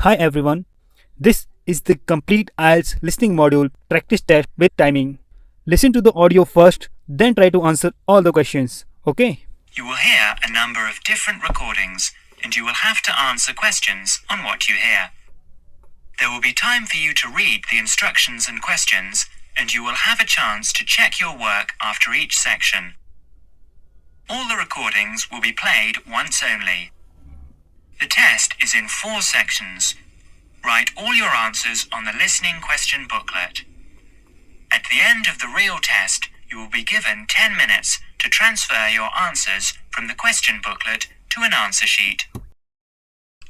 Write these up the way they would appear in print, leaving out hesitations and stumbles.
Hi everyone, this is the complete Ielts listening module practice test with timing. Listen to the audio first, then try to answer all the questions, okay? You will hear a number of different recordings and you will have to answer questions on what you hear. There will be time for you to read the instructions and questions and you will have a chance to check your work after each section. All the recordings will be played once only. The test is in 4 sections. Write all your answers on the listening question booklet. At the end of the real test, you will be given 10 minutes to transfer your answers from the question booklet to an answer sheet.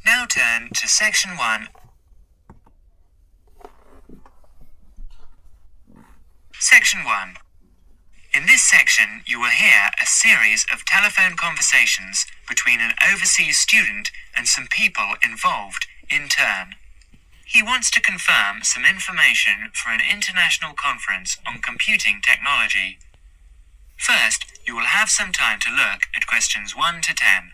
Now turn to section 1. Section 1. In this section, you will hear a series of telephone conversations between an overseas student and some people involved in turn. He wants to confirm some information for an international conference on computing technology. First, you will have some time to look at questions 1 to 10.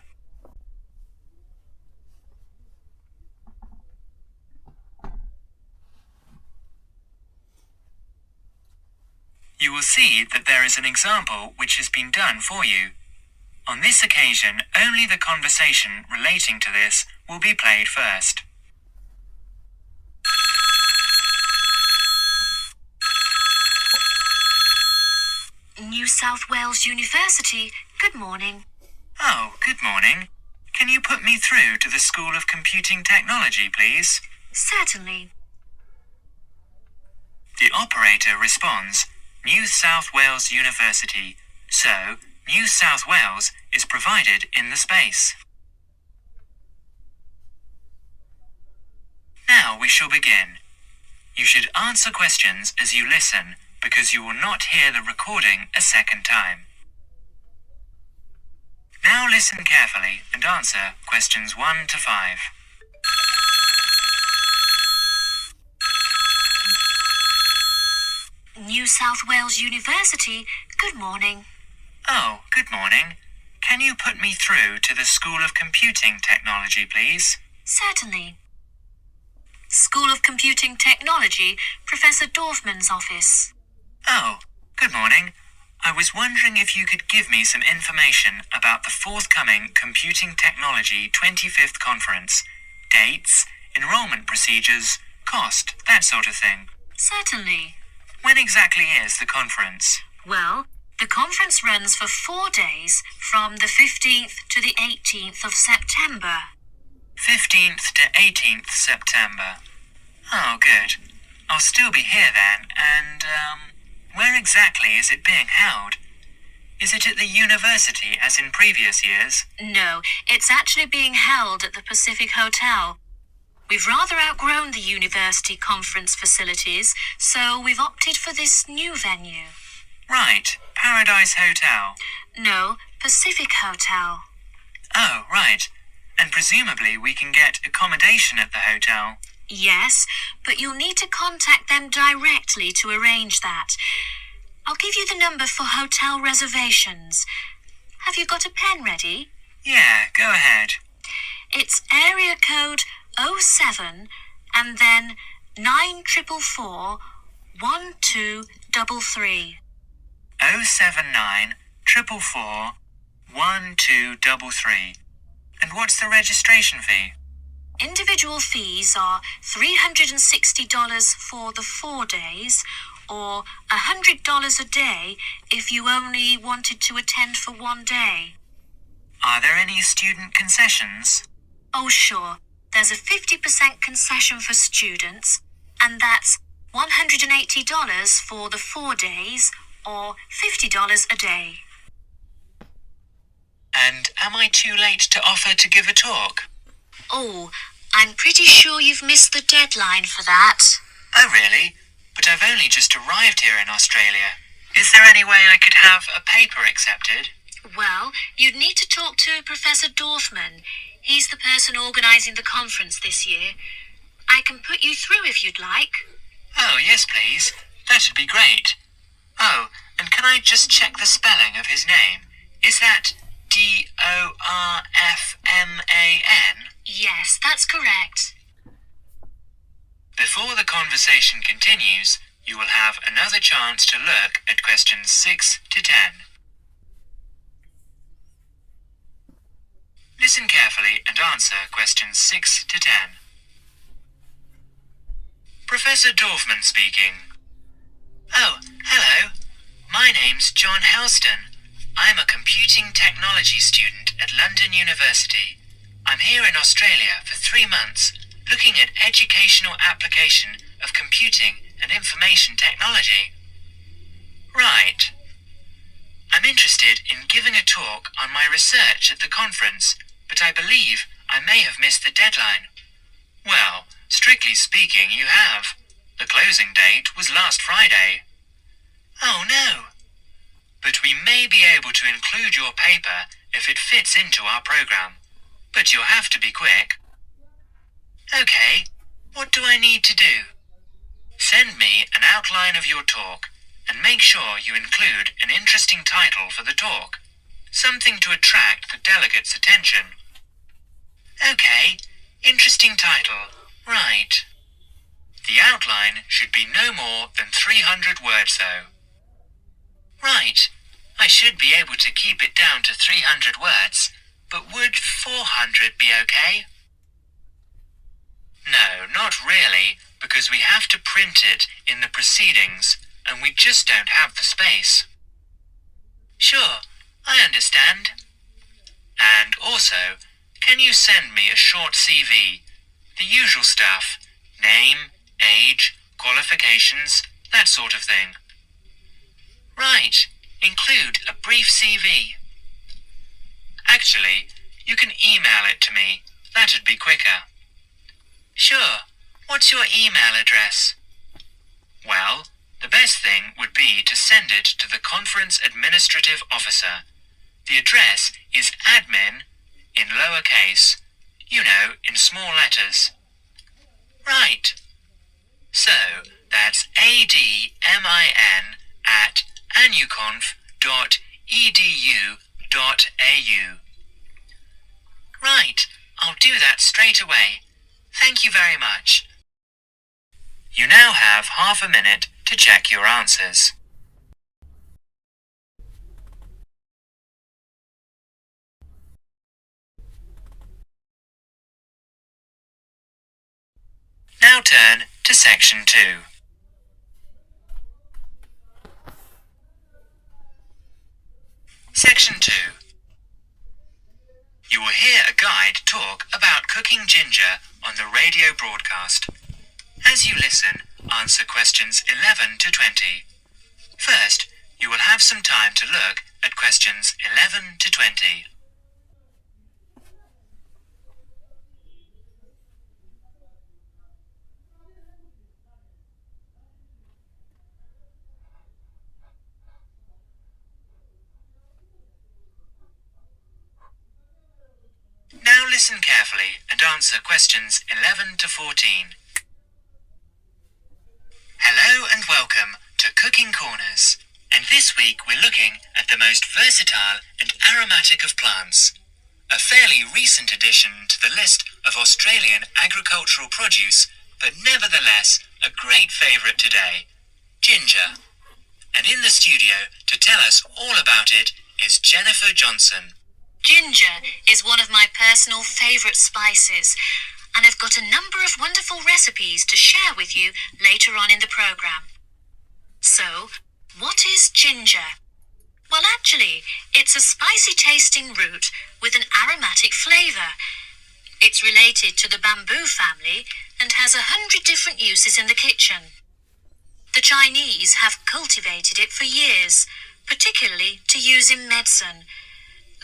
You will see that there is an example which has been done for you. On this occasion, only the conversation relating to this will be played first. New South Wales University, good morning. Oh, good morning. Can you put me through to the School of Computing Technology, please? Certainly. The operator responds, New South Wales University. So, New South Wales is provided in the space. Now we shall begin. You should answer questions as you listen, because you will not hear the recording a second time. Now listen carefully and answer questions 1 to 5. New South Wales University, good morning. Oh, good morning. Can you put me through to the School of Computing Technology, please? Certainly. School of Computing Technology, Professor Dorfman's office. Oh, good morning. I was wondering if you could give me some information about the forthcoming Computing Technology 25th Conference. Dates, enrollment procedures, cost, that sort of thing. Certainly. When exactly is the conference? Well, the conference runs for 4 days from the 15th to the 18th of September. 15th to 18th September. Oh, good. I'll still be here then, and, where exactly is it being held? Is it at the university as in previous years? No, it's actually being held at the Pacific Hotel. We've rather outgrown the university conference facilities, so we've opted for this new venue. Right, Paradise Hotel. No, Pacific Hotel. Oh, right. And presumably we can get accommodation at the hotel. Yes, but you'll need to contact them directly to arrange that. I'll give you the number for hotel reservations. Have you got a pen ready? Yeah, go ahead. It's area code 07 and then 9444 1233. 079 444 1233. And what's the registration fee? Individual fees are $360 for the 4 days or $100 a day if you only wanted to attend for 1 day. Are there any student concessions? Oh, sure. There's a 50% concession for students, and that's $180 for the 4 days or $50 a day. And am I too late to offer to give a talk? Oh, I'm pretty sure you've missed the deadline for that. Oh, really? But I've only just arrived here in Australia. Is there any way I could have a paper accepted? Well, you'd need to talk to Professor Dorfman. He's the person organising the conference this year. I can put you through if you'd like. Oh, yes, please. That'd be great. Oh, and can I just check the spelling of his name? Is that Dorfman? Yes, that's correct. Before the conversation continues, you will have another chance to look at questions 6 to 10. Listen carefully and answer questions 6 to 10. Professor Dorfman speaking. Oh, hello. My name's John Helston. I'm a computing technology student at London University. I'm here in Australia for 3 months, looking at educational application of computing and information technology. Right. I'm interested in giving a talk on my research at the conference, but I believe I may have missed the deadline. Well, strictly speaking, you have. The closing date was last Friday. Oh no. But we may be able to include your paper if it fits into our program. But you'll have to be quick. Okay, what do I need to do? Send me an outline of your talk and make sure you include an interesting title for the talk. Something to attract the delegates' attention. Okay, interesting title. Right. The outline should be no more than 300 words though. Right. I should be able to keep it down to 300 words, but would 400 be okay? No, not really, because we have to print it in the proceedings, and we just don't have the space. Sure, I understand. And also, can you send me a short CV? The usual stuff. Name, age, qualifications, that sort of thing. Right, include a brief CV. Actually, you can email it to me. That'd be quicker. Sure, what's your email address? Well, the best thing would be to send it to the Conference Administrative Officer. The address is admin, in lowercase, you know, in small letters. Right. So, that's admin@anuconf.edu.au. Right, I'll do that straight away. Thank you very much. You now have half a minute to check your answers. Now turn to section 2. Section 2. You will hear a guide talk about cooking ginger on the radio broadcast. As you listen, answer questions 11 to 20. First, you will have some time to look at questions 11 to 20. Now listen carefully and answer questions 11 to 14. Hello and welcome to Cooking Corners. And this week we're looking at the most versatile and aromatic of plants. A fairly recent addition to the list of Australian agricultural produce, but nevertheless a great favourite today, ginger. And in the studio to tell us all about it is Jennifer Johnson. Ginger is one of my personal favourite spices, and I've got a number of wonderful recipes to share with you later on in the programme. So, what is ginger? Well, actually, it's a spicy tasting root with an aromatic flavour. It's related to the bamboo family and has 100 different uses in the kitchen. The Chinese have cultivated it for years, particularly to use in medicine,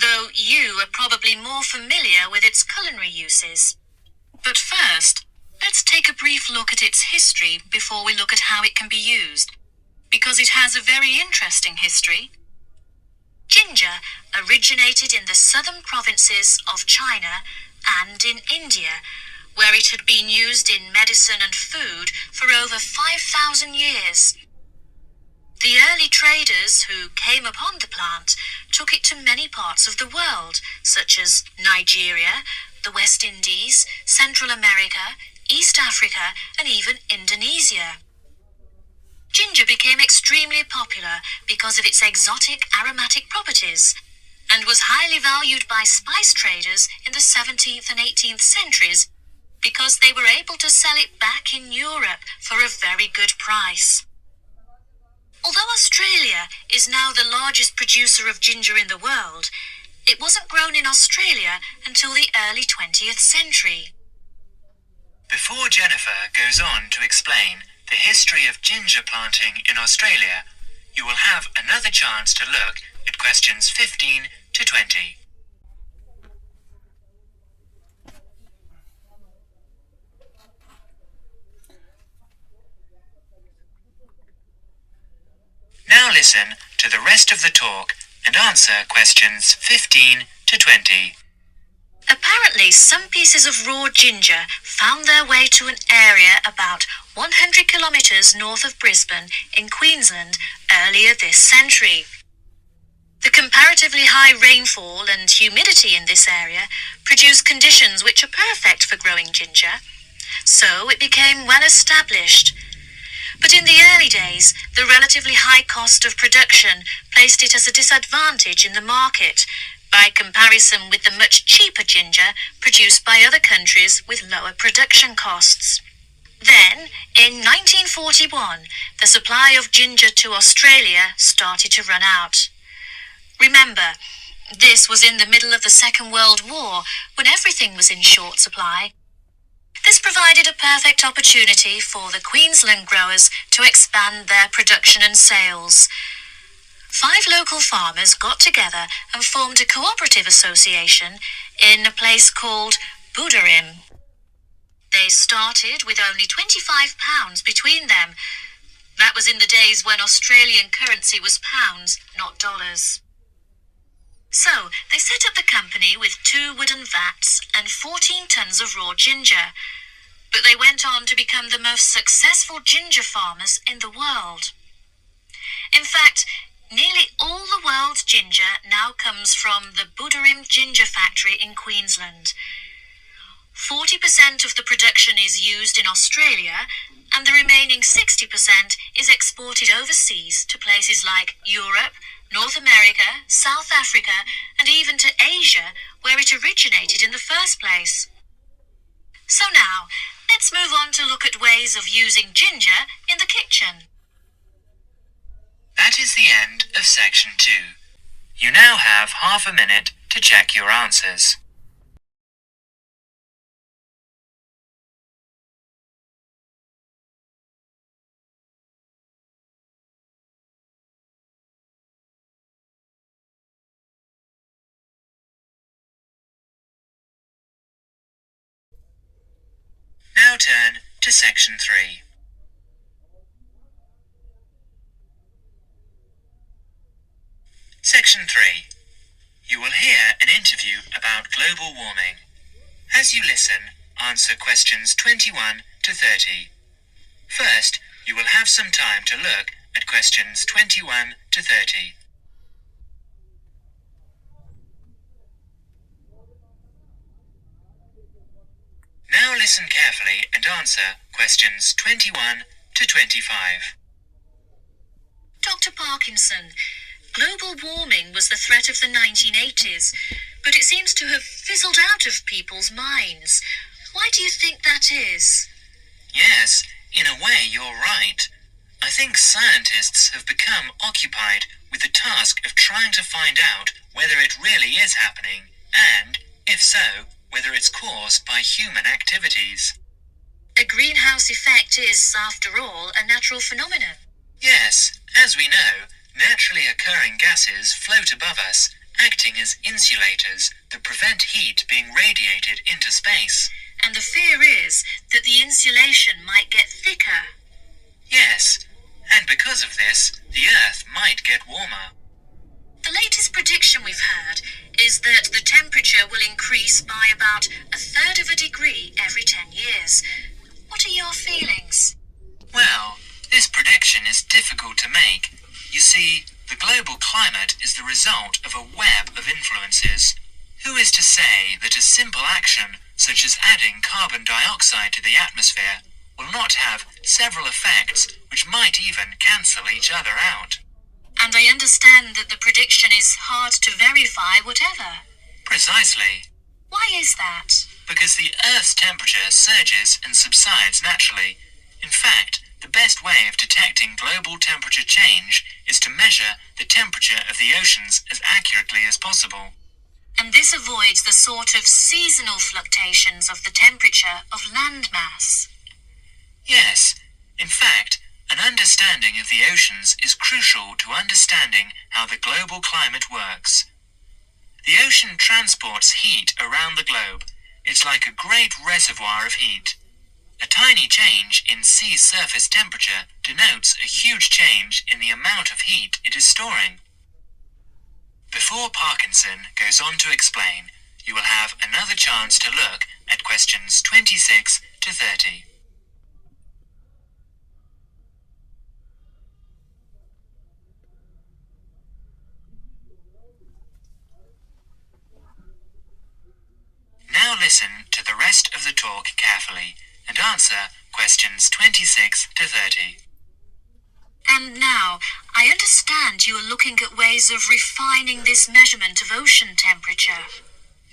though you are probably more familiar with its culinary uses. But first, let's take a brief look at its history before we look at how it can be used, because it has a very interesting history. Ginger originated in the southern provinces of China and in India, where it had been used in medicine and food for over 5,000 years. The early traders who came upon the plant took it to many parts of the world, such as Nigeria, the West Indies, Central America, East Africa and even Indonesia. Ginger became extremely popular because of its exotic aromatic properties and was highly valued by spice traders in the 17th and 18th centuries because they were able to sell it back in Europe for a very good price. Although Australia is now the largest producer of ginger in the world, it wasn't grown in Australia until the early 20th century. Before Jennifer goes on to explain the history of ginger planting in Australia, you will have another chance to look at questions 15 to 20. Now listen to the rest of the talk and answer questions 15 to 20. Apparently, some pieces of raw ginger found their way to an area about 100 kilometres north of Brisbane in Queensland earlier this century. The comparatively high rainfall and humidity in this area produced conditions which are perfect for growing ginger, so it became well established. But in the early days, the relatively high cost of production placed it as a disadvantage in the market, by comparison with the much cheaper ginger produced by other countries with lower production costs. Then, in 1941, the supply of ginger to Australia started to run out. Remember, this was in the middle of the Second World War, when everything was in short supply. This provided a perfect opportunity for the Queensland growers to expand their production and sales. 5 local farmers got together and formed a cooperative association in a place called Buderim. They started with only £25 between them. That was in the days when Australian currency was pounds, not dollars. So, they set up the company with 2 wooden vats and 14 tons of raw ginger. But they went on to become the most successful ginger farmers in the world. In fact, nearly all the world's ginger now comes from the Buderim ginger factory in Queensland. 40% of the production is used in Australia, and the remaining 60% is exported overseas to places like Europe, North America, South Africa, and even to Asia, where it originated in the first place. So now, let's move on to look at ways of using ginger in the kitchen. That is the end of section 2. You now have half a minute to check your answers. Now turn to section 3. Section 3. You will hear an interview about global warming. As you listen, answer questions 21 to 30. First, you will have some time to look at questions 21 to 30. Now listen carefully and answer questions 21 to 25. Dr. Parkinson, global warming was the threat of the 1980s, but it seems to have fizzled out of people's minds. Why do you think that is? Yes, in a way you're right. I think scientists have become occupied with the task of trying to find out whether it really is happening, and, if so, whether it's caused by human activities. A greenhouse effect is, after all, a natural phenomenon. Yes, as we know, naturally occurring gases float above us, acting as insulators that prevent heat being radiated into space. And the fear is that the insulation might get thicker. Yes, and because of this, the Earth might get warmer. The latest prediction we've heard is that the temperature will increase by about 1/3 of a degree every 10 years. What are your feelings? Well, this prediction is difficult to make. You see, the global climate is the result of a web of influences. Who is to say that a simple action, such as adding carbon dioxide to the atmosphere, will not have several effects which might even cancel each other out. And I understand that the prediction is hard to verify whatever. Precisely. Why is that? Because the Earth's temperature surges and subsides naturally. In fact, the best way of detecting global temperature change is to measure the temperature of the oceans as accurately as possible. And this avoids the sort of seasonal fluctuations of the temperature of land mass. Yes. In fact, an understanding of the oceans is crucial to understanding how the global climate works. The ocean transports heat around the globe. It's like a great reservoir of heat. A tiny change in sea surface temperature denotes a huge change in the amount of heat it is storing. Before Parkinson goes on to explain, you will have another chance to look at questions 26 to 30. Now listen to the rest of the talk carefully and answer questions 26 to 30. And now, I understand you are looking at ways of refining this measurement of ocean temperature.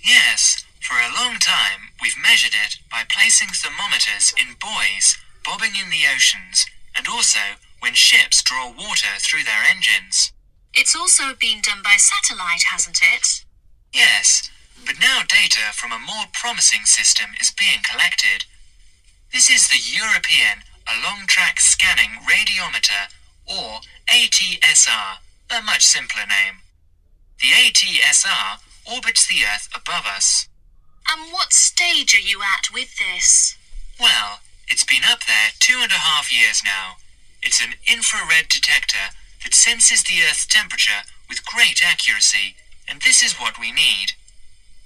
Yes, for a long time we've measured it by placing thermometers in buoys bobbing in the oceans, and also when ships draw water through their engines. It's also been done by satellite, hasn't it? Yes, but now data from a more promising system is being collected. This is the European Along-Track Scanning Radiometer, or ATSR, a much simpler name. The ATSR orbits the Earth above us. And what stage are you at with this? Well, it's been up there 2.5 years now. It's an infrared detector that senses the Earth's temperature with great accuracy, and this is what we need.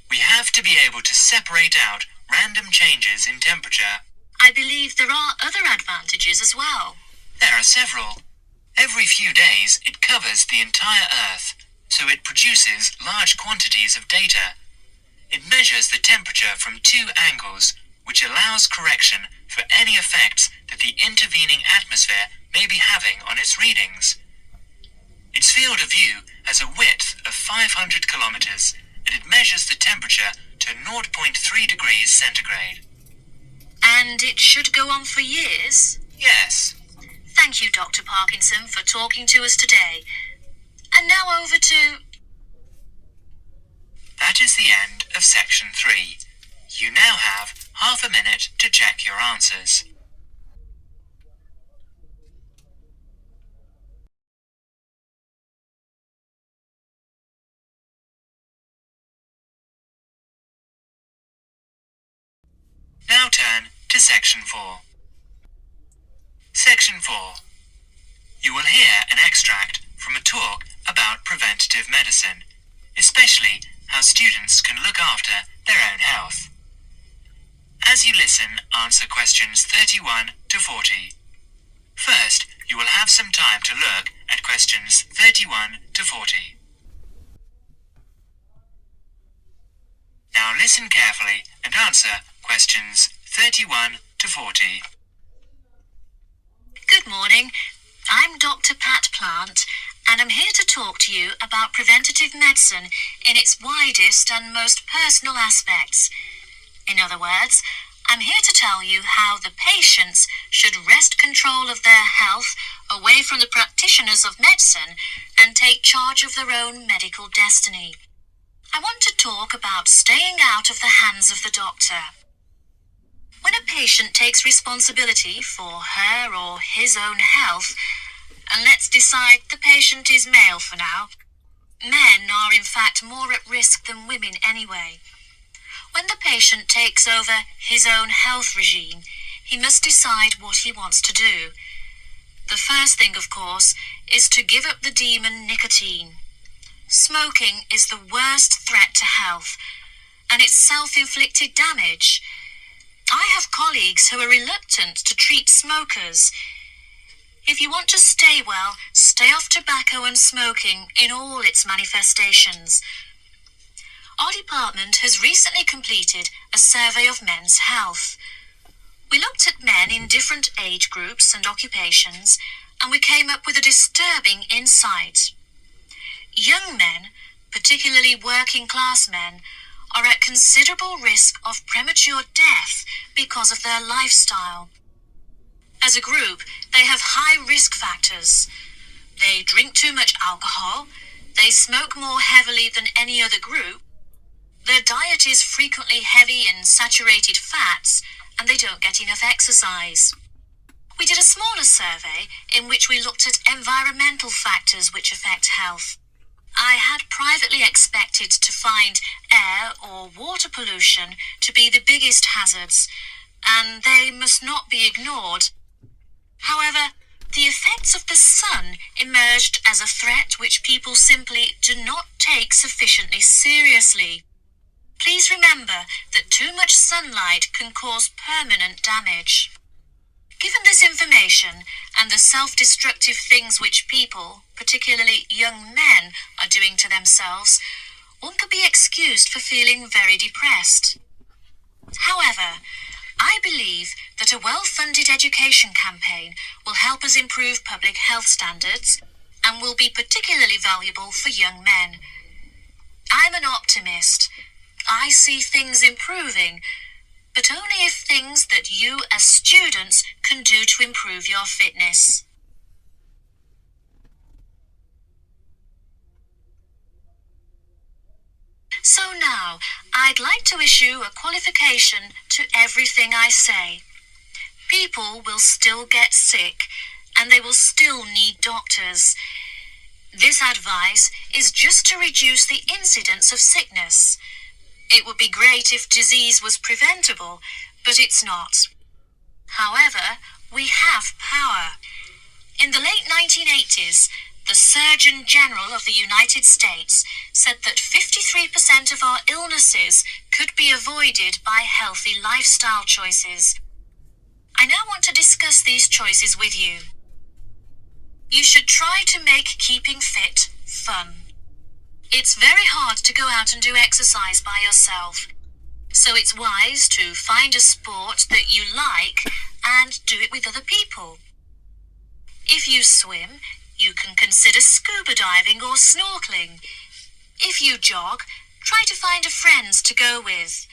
We have to be able to separate out random changes in temperature. I believe there are other advantages as well. There are several. Every few days it covers the entire Earth, so it produces large quantities of data. It measures the temperature from 2 angles, which allows correction for any effects that the intervening atmosphere may be having on its readings. Its field of view has a width of 500 kilometers, and it measures the temperature to 0.3 degrees centigrade. And it should go on for years? Yes. Thank you, Dr. Parkinson, for talking to us today. And now over to... That is the end of section 3. You now have half a minute to check your answers. Now turn to section 4. Section 4. You will hear an extract from a talk about preventative medicine, especially how students can look after their own health. As you listen, answer questions 31 to 40. First, you will have some time to look at questions 31 to 40. Now listen carefully and answer questions 31 to 40. Good morning. I'm Dr. Pat Plant, and I'm here to talk to you about preventative medicine in its widest and most personal aspects. In other words, I'm here to tell you how the patients should wrest control of their health away from the practitioners of medicine and take charge of their own medical destiny. I want to talk about staying out of the hands of the doctor. When a patient takes responsibility for her or his own health, and let's decide the patient is male for now, men are in fact more at risk than women anyway. When the patient takes over his own health regime, he must decide what he wants to do. The first thing, of course, is to give up the demon nicotine. Smoking is the worst threat to health, and it's self-inflicted damage. I have colleagues who are reluctant to treat smokers. If you want to stay well, stay off tobacco and smoking in all its manifestations. Our department has recently completed a survey of men's health. We looked at men in different age groups and occupations, and we came up with a disturbing insight. Young men, particularly working class men, are at considerable risk of premature death because of their lifestyle. As a group, they have high risk factors. They drink too much alcohol, they smoke more heavily than any other group, their diet is frequently heavy in saturated fats, and they don't get enough exercise. We did a smaller survey in which we looked at environmental factors which affect health. I had privately expected to find air or water pollution to be the biggest hazards, and they must not be ignored. However, the effects of the sun emerged as a threat which people simply do not take sufficiently seriously. Please remember that too much sunlight can cause permanent damage. Given this information and the self-destructive things which people, particularly young men, are doing to themselves, one could be excused for feeling very depressed. However, I believe that a well-funded education campaign will help us improve public health standards and will be particularly valuable for young men. I'm an optimist. I see things improving, but only if things that you as students can do to improve your fitness. So now, I'd like to issue a qualification to everything I say. People will still get sick, and they will still need doctors. This advice is just to reduce the incidence of sickness. It would be great if disease was preventable, but it's not. However, we have power. In the late 1980s, the Surgeon General of the United States said that 53% of our illnesses could be avoided by healthy lifestyle choices. I now want to discuss these choices with you. You should try to make keeping fit fun. It's very hard to go out and do exercise by yourself, so it's wise to find a sport that you like and do it with other people. If you swim, you can consider scuba diving or snorkeling. If you jog, try to find a friend to go with.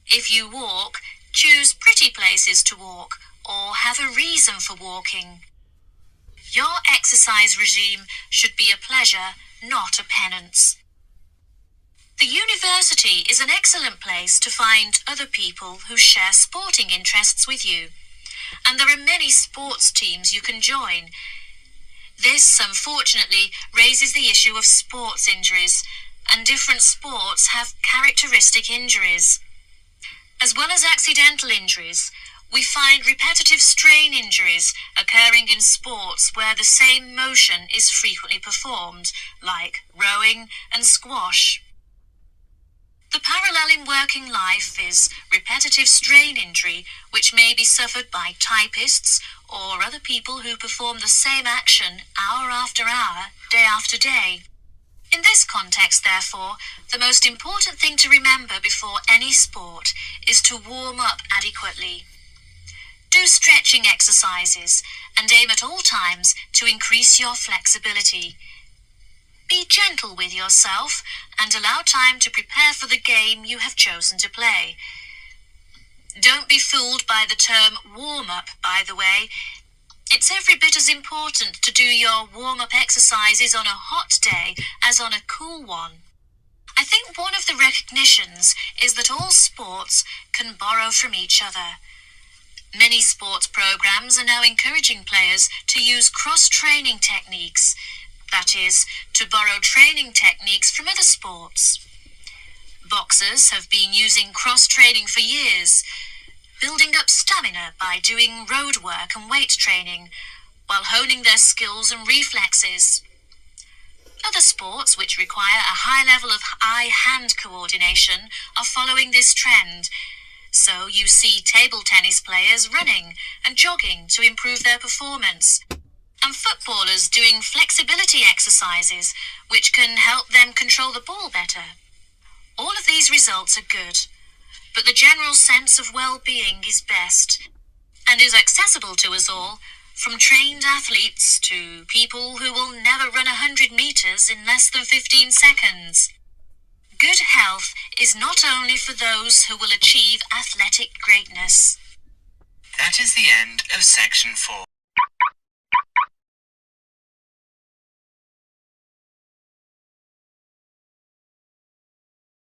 If you walk, choose pretty places to walk or have a reason for walking. Your exercise regime should be a pleasure, not a penance. The university is an excellent place to find other people who share sporting interests with you, and there are many sports teams you can join. This, unfortunately, raises the issue of sports injuries, and different sports have characteristic injuries. As well as accidental injuries, we find repetitive strain injuries occurring in sports where the same motion is frequently performed, like rowing and squash. The parallel in working life is repetitive strain injury, which may be suffered by typists or other people who perform the same action hour after hour, day after day. In this context, therefore, the most important thing to remember before any sport is to warm up adequately. Do stretching exercises and aim at all times to increase your flexibility. Be gentle with yourself and allow time to prepare for the game you have chosen to play. Don't be fooled by the term warm-up, by the way. It's every bit as important to do your warm-up exercises on a hot day as on a cool one. I think one of the recognitions is that all sports can borrow from each other. Many sports programs are now encouraging players to use cross-training techniques, that is, to borrow training techniques from other sports. Boxers have been using cross-training for years, building up stamina by doing road work and weight training, while honing their skills and reflexes. Other sports which require a high level of eye-hand coordination are following this trend. So you see table tennis players running and jogging to improve their performance, and footballers doing flexibility exercises which can help them control the ball better. All of these results are good, but the general sense of well-being is best and is accessible to us all, from trained athletes to people who will never run 100 meters in less than 15 seconds. Good health is not only for those who will achieve athletic greatness. That is the end of section 4.